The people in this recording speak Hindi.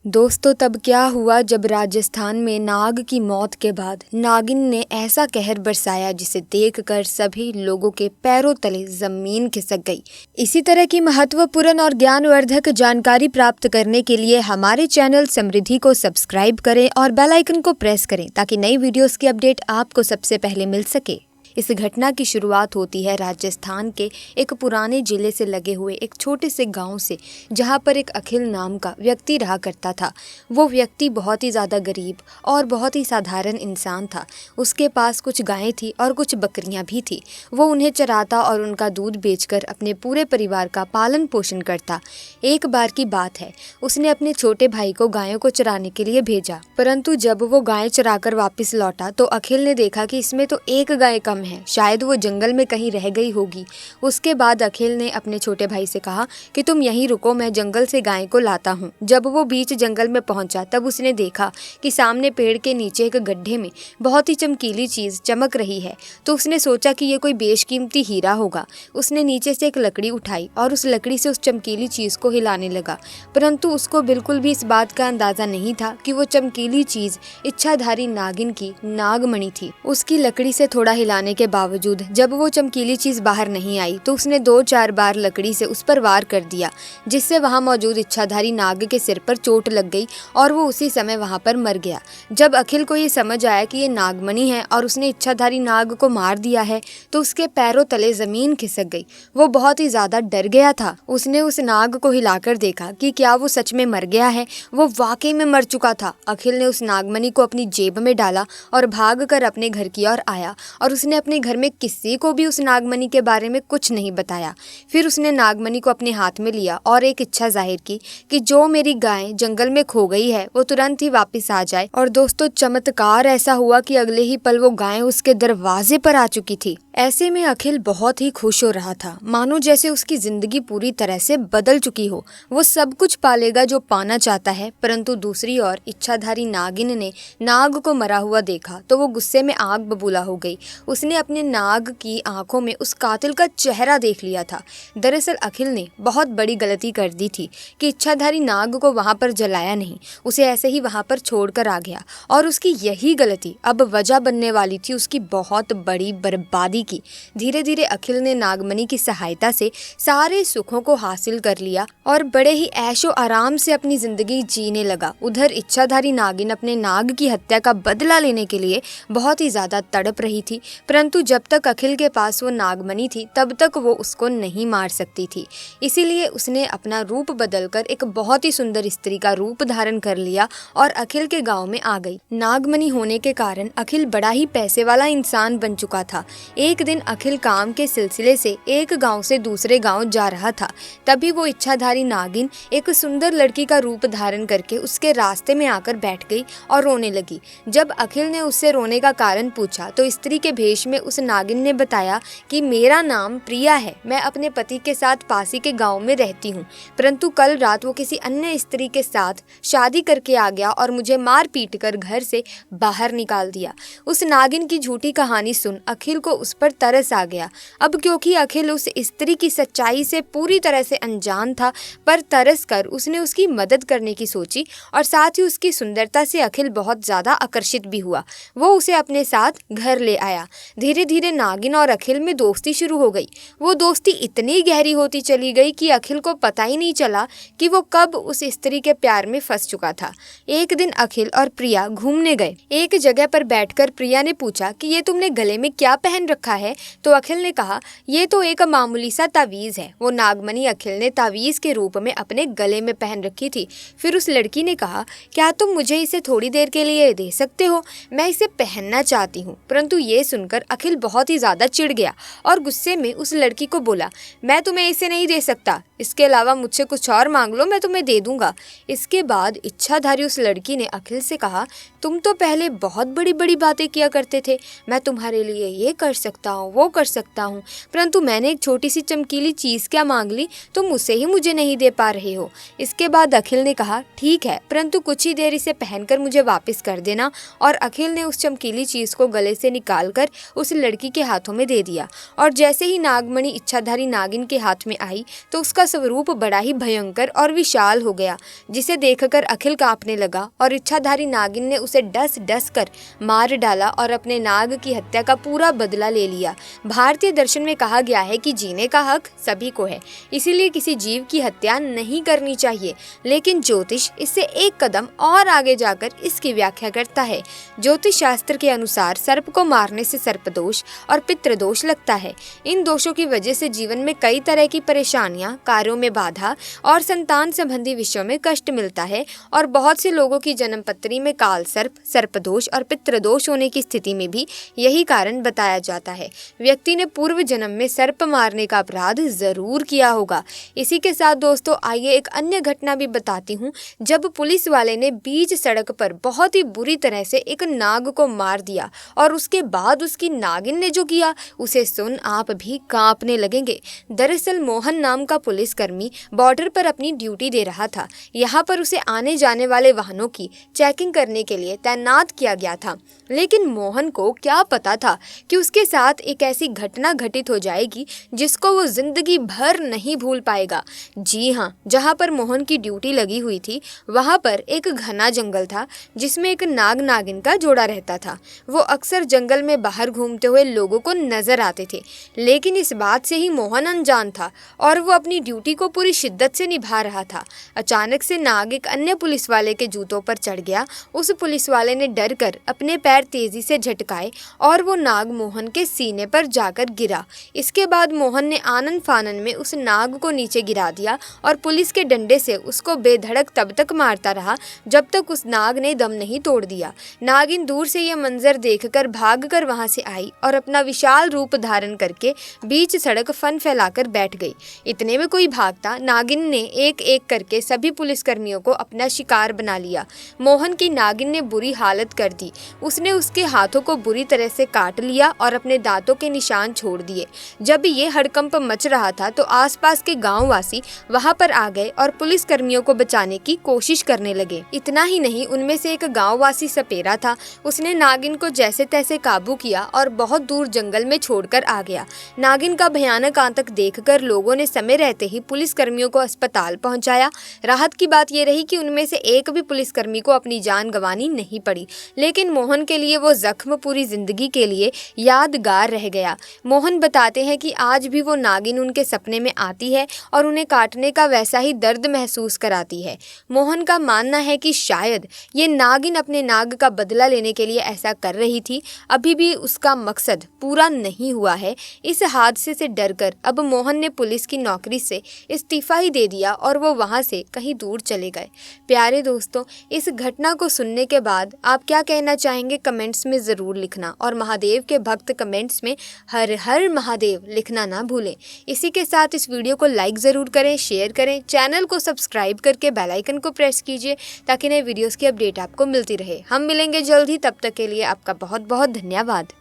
दोस्तों तब क्या हुआ जब राजस्थान में नाग की मौत के बाद नागिन ने ऐसा कहर बरसाया जिसे देखकर सभी लोगों के पैरों तले जमीन खिसक गई। इसी तरह की महत्वपूर्ण और ज्ञानवर्धक जानकारी प्राप्त करने के लिए हमारे चैनल समृद्धि को सब्सक्राइब करें और बेल आइकन को प्रेस करें ताकि नई वीडियोस की अपडेट आपको सबसे पहले मिल सके। इस घटना की शुरुआत होती है राजस्थान के एक पुराने जिले से लगे हुए एक छोटे से गांव से, जहां पर एक अखिल नाम का व्यक्ति रहा करता था। वो व्यक्ति बहुत ही ज़्यादा गरीब और बहुत ही साधारण इंसान था। उसके पास कुछ गायें थी और कुछ बकरियां भी थी। वो उन्हें चराता और उनका दूध बेचकर अपने पूरे परिवार का पालन पोषण करता। एक बार की बात है, उसने अपने छोटे भाई को गायों को चराने के लिए भेजा, परंतु जब वो गायें चराकर वापस लौटा तो अखिल ने देखा कि इसमें तो एक गाय कम है, शायद वो जंगल में कहीं रह गई होगी। उसके बाद अखिल ने अपने छोटे भाई से कहा कि तुम यहीं रुको, मैं जंगल से गाय को लाता हूँ। जब वो बीच जंगल में पहुंचा तब उसने देखा कि सामने पेड़ के नीचे एक गड्ढे में बहुत ही चमकीली चीज चमक रही है। तो उसने सोचा कि ये कोई बेशकीमती हीरा होगा। उसने नीचे से एक लकड़ी उठाई और उस लकड़ी से उस चमकीली चीज को हिलाने लगा, परंतु उसको बिल्कुल भी इस बात का अंदाजा नहीं था कि वो चमकीली चीज इच्छाधारी नागिन की नागमणि थी। उसकी लकड़ी से थोड़ा हिलाने के बावजूद जब वो चमकीली चीज बाहर नहीं आई तो उसने 2-4 बार लकड़ी से उस पर वार कर दिया, जिससे वहां मौजूद इच्छाधारी नाग के सिर पर चोट लग गई और वो उसी समय वहां पर मर गया। जब अखिल को ये समझ आया कि ये नागमणि है और उसने इच्छाधारी नाग को मार दिया है तो उसके पैरों तले जमीन खिसक गई। वो बहुत ही ज्यादा डर गया था। उसने उस नाग को हिलाकर देखा कि क्या वो सच में मर गया है। वो वाकई में मर चुका था। अखिल ने उस नागमणि को अपनी जेब में डाला और भाग कर अपने घर की ओर आया और उसने अपने घर में किसी को भी उस नागमणि के बारे में कुछ नहीं बताया। फिर उसने नागमणि को अपने हाथ में लिया और एक इच्छा जाहिर की कि जो मेरी गाय जंगल में खो गई है वो तुरंत ही वापस आ जाए। और दोस्तों, चमत्कार ऐसा हुआ कि अगले ही पल वो गाय उसके दरवाजे पर आ चुकी थी। ऐसे में अखिल बहुत ही खुश हो रहा था, मानो जैसे उसकी जिंदगी पूरी तरह से बदल चुकी हो। वो सब कुछ पालेगा जो पाना चाहता है। परंतु दूसरी ओर इच्छाधारी नागिन ने नाग को मरा हुआ देखा तो वो गुस्से में आग बबूला हो गई। उसने अपने नाग की आंखों में उस कातिल का चेहरा देख लिया था। दरअसल अखिल ने बहुत बड़ी गलती कर दी थी कि इच्छाधारी नाग को वहां पर जलाया नहीं, उसे ऐसे ही वहां पर छोड़कर आ गया और उसकी यही गलती अब वजह बनने वाली थी उसकी बहुत बड़ी बर्बादी की। धीरे धीरे अखिल ने नागमणि की सहायता से सारे सुखों को हासिल कर लिया और बड़े ही ऐशो आराम से अपनी जिंदगी जीने लगा। उधर इच्छाधारी नागिन अपने नाग की हत्या का बदला लेने के लिए बहुत ही ज्यादा तड़प रही थी, परंतु जब तक अखिल के पास वो नागमणि थी तब तक वो उसको नहीं मार सकती थी। इसीलिए उसने अपना रूप बदलकर एक बहुत ही सुंदर स्त्री का रूप धारण कर लिया और अखिल के गांव में आ गई। नागमणि होने के कारण अखिल बड़ा ही पैसे वाला इंसान बन चुका था। एक दिन अखिल काम के सिलसिले से एक गांव से दूसरे गांव जा रहा था। तभी वो इच्छाधारी नागिन एक सुंदर लड़की का रूप धारण करके उसके रास्ते में आकर बैठ गई और रोने लगी। जब अखिल ने उससे रोने का कारण पूछा तो स्त्री के भेष में उस नागिन ने बताया कि मेरा नाम प्रिया है, मैं अपने पति के साथ पासी के गांव में रहती हूँ, परंतु कल रात वो किसी अन्य स्त्री के साथ शादी करके आ गया और मुझे मार पीट कर घर से बाहर निकाल दिया। उस नागिन की झूठी कहानी सुन अखिल को उस पर तरस आ गया। अब क्योंकि अखिल उस स्त्री की सच्चाई से पूरी तरह से अनजान था, पर तरस कर उसने उसकी मदद करने की सोची और साथ ही उसकी सुंदरता से अखिल बहुत ज्यादा आकर्षित भी हुआ। वो उसे अपने साथ घर ले आया। धीरे धीरे नागिन और अखिल में दोस्ती शुरू हो गई। वो दोस्ती इतनी गहरी होती चली गई कि अखिल को पता ही नहीं चला कि वो कब उस स्त्री के प्यार में फंस चुका था। एक दिन अखिल और प्रिया घूमने गए। एक जगह पर बैठकर प्रिया ने पूछा कि ये तुमने गले में क्या पहन रखा है? तो अखिल ने कहा, ये तो एक मामूली सा तावीज है। वो नागमणि अखिल ने तावीज के रूप में अपने गले में पहन रखी थी। फिर उस लड़की ने कहा, क्या तुम मुझे इसे थोड़ी देर के लिए दे सकते हो? मैं इसे पहनना चाहती हूँ। परंतु ये सुनकर अखिल बहुत ही ज्यादा चिढ़ गया और गुस्से में उस लड़की को बोला, मैं तुम्हें इसे नहीं दे सकता, इसके अलावा मुझसे कुछ और मांग लो, मैं तुम्हें दे दूंगा। इसके बाद इच्छाधारी उस लड़की ने अखिल से कहा, तुम तो पहले बहुत बड़ी बड़ी बातें किया करते थे, मैं तुम्हारे लिए ये कर सकता हूँ, वो कर सकता हूँ, परंतु मैंने एक छोटी सी चमकीली चीज़ क्या मांग ली, तुम उसे ही मुझे नहीं दे पा रहे हो। इसके बाद अखिल ने कहा, ठीक है, परंतु कुछ ही देर इसे पहनकर मुझे वापस कर देना। और अखिल ने उस चमकीली चीज़ को गले से निकालकर उस लड़की के हाथों में दे दिया और जैसे ही नागमणि इच्छाधारी नागिन के हाथ में आई तो उसका स्वरूप बड़ा ही भयंकर और विशाल हो गया, जिसे देखकर अखिल कांपने लगा और इच्छाधारी नागिन ने उसे डस डस कर मार डाला और अपने नाग की हत्या का पूरा बदला ले लिया। भारतीय दर्शन में कहा गया है कि जीने का हक सभी को है, इसीलिए किसी जीव की हत्या नहीं करनी चाहिए। लेकिन ज्योतिष इससे एक कदम और आगे जाकर इसकी व्याख्या करता है। ज्योतिष शास्त्र के अनुसार सर्प को मारने से सर्पदोष और पितृदोष लगता है। इन दोषों की वजह से जीवन में कई तरह की परेशानियां, कार्यों में बाधा और संतान संबंधी विषयों में कष्ट मिलता है और बहुत से लोगों की जन्म पत्री में काल सर्प, सर्पदोष और पितृदोष होने की स्थिति में भी यही कारण बताया जाता है। व्यक्ति ने पूर्व जन्म में सर्प मारने का अपराध जरूर किया होगा। इसी के साथ दोस्तों आइए एक अन्य घटना भी बताती हूँ। जब पुलिस वाले ने बीच सड़क पर बहुत ही बुरी तरह से एक नाग को मार दिया और उसके बाद उसकी नागिन ने जो किया उसे सुन आप भी कांपने लगेंगे। दरअसल मोहन नाम का पुलिसकर्मी बॉर्डर पर अपनी ड्यूटी दे रहा था। यहाँ पर उसे आने जाने वाले वाहनों की चेकिंग करने के लिए तैनात किया गया था। लेकिन मोहन को क्या पता था कि उसके साथ एक ऐसी घटना घटित हो जाएगी जिसको वो जिंदगी भर नहीं भूल पाएगा। जी हाँ, जहाँ पर मोहन की ड्यूटी लगी हुई थी वहाँ पर एक घना जंगल था जिसमें एक नाग नागिन का जोड़ा रहता था। वो अक्सर जंगल में बाहर घूमते हुए लोगों को नजर आते थे, लेकिन इस बात से ही मोहन अनजान था और वो अपनी ड्यूटी को पूरी शिद्दत से निभा रहा था। अचानक से नाग एक अन्य पुलिस वाले के जूतों पर चढ़ गया। उस पुलिस वाले ने डर कर अपने पैर तेजी से झटकाए और वो नाग मोहन के सीने पर जाकर गिरा। इसके बाद मोहन ने आनन फानन में उस नाग को नीचे गिरा दिया और पुलिस के डंडे से उसको बेधड़क तब तक मारता रहा जब तक उस नाग ने दम नहीं तोड़ दिया। नागिन दूर से यह मंजर देखकर भागकर वहां से आई और अपना विशाल रूप धारण करके बीच सड़क फन फैलाकर बैठ गई। इतने में कोई भागता नागिन ने एक एक करके सभी पुलिसकर्मियों को अपना शिकार बना लिया। मोहन की नागिन ने बुरी हालत कर दी। उसने उसके हाथों को बुरी तरह से काट लिया और अपने दांतों के निशान छोड़ दिए। जब ये हड़कंप मच रहा था तो आसपास के गांववासी वहां पर आ गए और पुलिसकर्मियों को बचाने की कोशिश करने लगे। इतना ही नहीं, उनमें से एक गांववासी सपेरा था। उसने नागिन को जैसे तैसे काबू किया और बहुत दूर जंगल में छोड़कर आ गया। नागिन का भयानक आतंक देखकर लोगों ने समय रहते ही पुलिसकर्मियों को अस्पताल पहुंचाया। राहत की बात यह रही कि उनमें से एक भी पुलिसकर्मी को अपनी जान गंवानी नहीं पड़ी, लेकिन मोहन के लिए वो जख्म पूरी जिंदगी के लिए यादगार रह गया। मोहन बताते हैं कि आज भी वो नागिन उनके सपने में आती है और उन्हें काटने का वैसा ही दर्द महसूस कराती है। मोहन का मानना है कि शायद ये नागिन अपने नाग का बदला लेने के लिए ऐसा कर रही थी। अभी भी उसका मकसद पूरा नहीं हुआ है। इस हादसे से डरकर अब मोहन ने पुलिस की नौकरी से इस्तीफा ही दे दिया और वो वहां से कहीं दूर चले गए। प्यारे दोस्तों, इस घटना को सुनने के बाद आप क्या कहना चाहेंगे कमेंट्स में ज़रूर लिखना और महादेव के भक्त कमेंट्स में हर हर महादेव लिखना ना भूलें। इसी के साथ इस वीडियो को लाइक ज़रूर करें, शेयर करें, चैनल को सब्सक्राइब करके बेल आइकन को प्रेस कीजिए ताकि नए वीडियोस की अपडेट आपको मिलती रहे। हम मिलेंगे जल्द ही, तब तक के लिए आपका बहुत बहुत धन्यवाद।